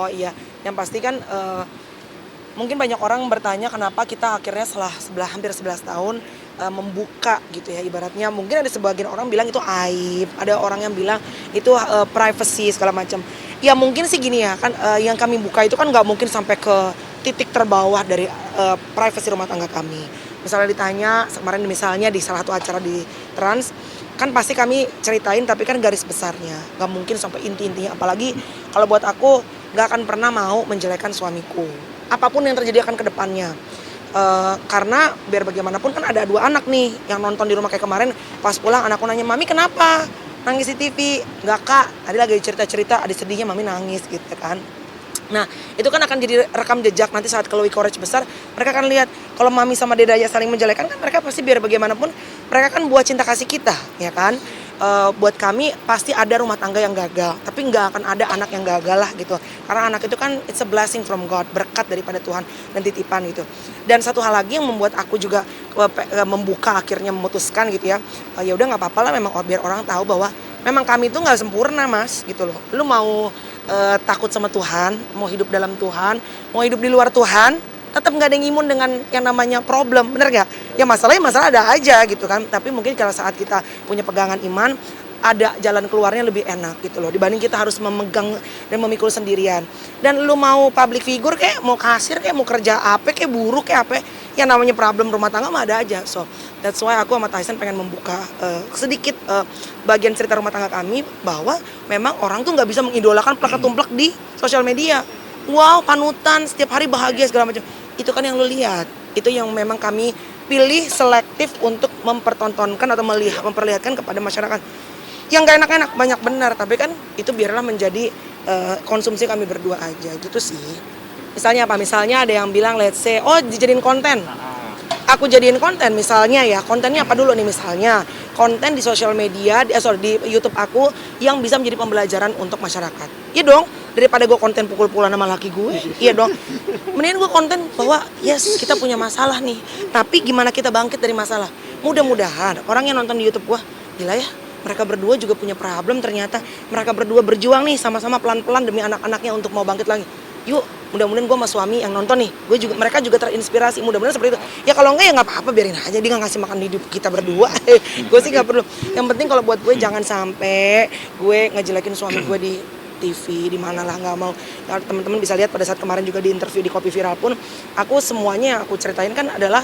Oh iya, yang pasti kan mungkin banyak orang bertanya kenapa kita akhirnya setelah hampir 11 tahun membuka gitu ya, ibaratnya mungkin ada sebagian orang bilang itu aib, ada orang yang bilang itu privacy segala macam. Ya mungkin sih gini ya kan, yang kami buka itu kan nggak mungkin sampai ke titik terbawah dari privacy rumah tangga kami. Misalnya ditanya kemarin misalnya di salah satu acara di Trans, kan pasti kami ceritain tapi kan garis besarnya, nggak mungkin sampai inti-intinya. Apalagi kalau buat aku nggak akan pernah mau menjelekkan suamiku, apapun yang terjadi akan ke depannya. Karena biar bagaimanapun kan ada 2 anak nih yang nonton di rumah kayak kemarin, pas pulang anakku nanya, "Mami kenapa nangis di TV?" "Nggak kak, tadi lagi cerita-cerita ada sedihnya mami nangis," gitu kan. Nah itu kan akan jadi rekam jejak nanti saat kalau Courage besar, mereka akan lihat kalau mami sama dedanya saling menjelekan kan mereka pasti biar bagaimanapun mereka kan buah cinta kasih kita, ya kan. Buat kami pasti ada rumah tangga yang gagal, tapi nggak akan ada anak yang gagal lah gitu. Karena anak itu kan it's a blessing from God, berkat daripada Tuhan dan titipan gitu. Dan satu hal lagi yang membuat aku juga membuka akhirnya memutuskan gitu ya, ya udah nggak apa-apa lah memang biar orang tahu bahwa memang kami itu nggak sempurna mas gitu loh. Lu mau takut sama Tuhan, mau hidup dalam Tuhan, mau hidup di luar Tuhan, tetap nggak ada yang imun dengan yang namanya problem, bener nggak? Ya masalahnya masalah ada aja gitu kan. Tapi mungkin kalau saat kita punya pegangan iman, ada jalan keluarnya lebih enak gitu loh. Dibanding kita harus memegang dan memikul sendirian. Dan lu mau public figure kayak, mau kasir kayak, mau kerja apa kayak, buruk kayak apa, yang namanya problem rumah tangga mah ada aja. So that's why aku sama Tyson pengen membuka sedikit bagian cerita rumah tangga kami, bahwa memang orang tuh nggak bisa mengidolakan plek-tumplek di sosial media. Wow, panutan, setiap hari bahagia segala macam. Itu kan yang lu lihat. Itu yang memang kami pilih selektif untuk mempertontonkan atau memperlihatkan kepada masyarakat. Yang gak enak-enak banyak benar, tapi kan itu biarlah menjadi konsumsi kami berdua aja gitu sih. Misalnya apa? Misalnya ada yang bilang let's say, oh dijadiin konten. Aku jadiin konten misalnya ya, kontennya apa dulu nih misalnya. Konten di sosial media, di YouTube aku yang bisa menjadi pembelajaran untuk masyarakat. Iya dong, daripada gue konten pukul-pukulan sama laki gue, iya dong. Mendingan gue konten bahwa yes kita punya masalah nih, tapi gimana kita bangkit dari masalah. Mudah-mudahan orang yang nonton di YouTube gue, gila ya, mereka berdua juga punya problem ternyata. Mereka berdua berjuang nih sama-sama pelan-pelan demi anak-anaknya untuk mau bangkit lagi. Yuk, mudah-mudahan gue sama suami yang nonton nih, mereka juga terinspirasi, mudah-mudahan seperti itu. Ya kalau enggak ya nggak apa-apa, biarin aja, dia nggak ngasih makan hidup kita berdua. Gue sih nggak perlu. Yang penting kalau buat gue jangan sampai gue ngejelekin suami gue di TV, di mana lah, nggak mau. Ya, teman-teman bisa lihat pada saat kemarin juga di interview di Kopi Viral pun, aku semuanya yang aku ceritain kan adalah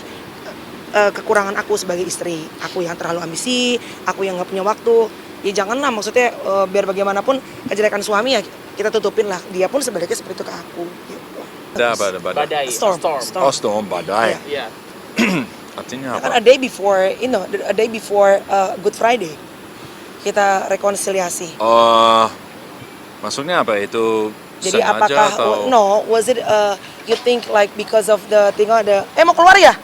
kekurangan aku sebagai istri. Aku yang terlalu ambisi, aku yang nggak punya waktu. Ya janganlah, maksudnya biar bagaimanapun kejelekan suami ya kita tutupin lah. Dia pun sebenarnya seperti itu ke aku. Gitu. Ada badai. Storm. Oh, storm, badai. Iya. Artinya Kan apa? a day before Good Friday kita rekonsiliasi. Oh, maksudnya apa itu? Jadi Sengaja apakah atau? was it you think like because of the tinggal ada mau keluar ya?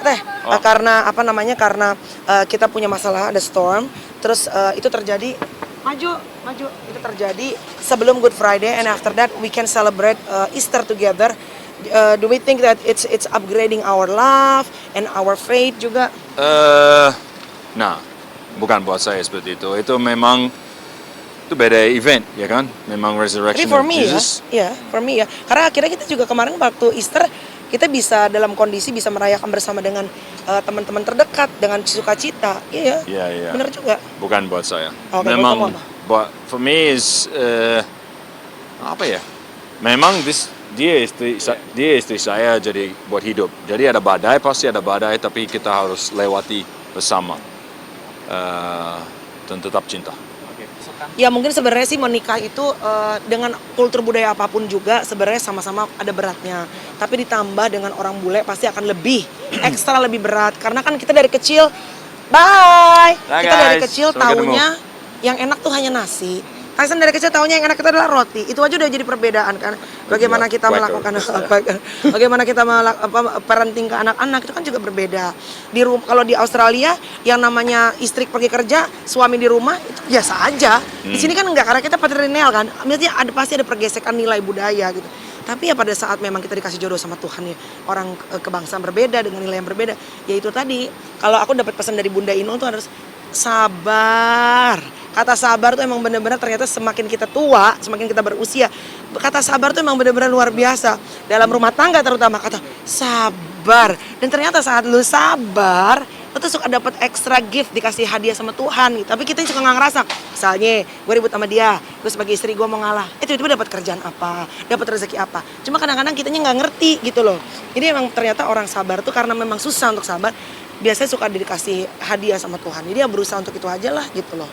Teh, karena apa namanya? Karena kita punya masalah, ada storm, terus itu terjadi maju itu terjadi sebelum Good Friday, and after that we can celebrate Easter together. Do we think that it's upgrading our love and our faith juga? Nah, bukan buat saya seperti itu. Itu memang itu beda event, ya kan? Memang resurrection Tapi for of me Jesus. ya, for me ya. Karena akhirnya kita juga kemarin waktu Easter kita bisa dalam kondisi bisa merayakan bersama dengan teman-teman terdekat dengan sukacita. Iya. Iya. Benar juga. Bukan buat saya. Oke, Memang, buat kamu apa? but for me is apa ya? Memang dia istri saya jadi buat hidup. Jadi ada badai, pasti ada badai, tapi kita harus lewati bersama dan tetap cinta. Ya mungkin sebenarnya sih menikah itu dengan kultur budaya apapun juga sebenarnya sama-sama ada beratnya. Tapi ditambah dengan orang bule pasti akan lebih ekstra lebih berat. Karena kan kita dari kecil, kita dari kecil taunya yang enak tuh hanya nasi. Tyson dari kecil taunya yang enak itu adalah roti. Itu aja udah jadi perbedaan kan. Bagaimana kita melakukan bagaimana kita parenting ke anak-anak itu kan juga berbeda. Kalau di Australia yang namanya istri pergi kerja, suami di rumah itu biasa aja. Di sini kan enggak, karena kita patrilineal kan. Maksudnya pasti ada pergesekan nilai budaya gitu. Tapi ya pada saat memang kita dikasih jodoh sama Tuhan ya, orang kebangsaan berbeda dengan nilai yang berbeda, ya itu tadi. Kalau aku dapat pesan dari Bunda Inul tuh harus sabar. Kata sabar tuh emang benar-benar ternyata semakin kita tua, semakin kita berusia, kata sabar tuh emang bener-bener luar biasa. Dalam rumah tangga terutama kata sabar. Dan ternyata saat lu sabar, lu tuh suka dapat extra gift, dikasih hadiah sama Tuhan gitu. Tapi kita suka nggak ngerasa. Misalnya gue ribut sama dia, gue sebagai istri gue mau ngalah. Tiba-tiba dapat kerjaan apa, dapat rezeki apa. Cuma kadang-kadang kitanya nggak ngerti gitu loh. Jadi emang ternyata orang sabar tuh karena memang susah untuk sabar, biasanya suka dikasih hadiah sama Tuhan. Jadi ya berusaha untuk itu aja lah gitu loh.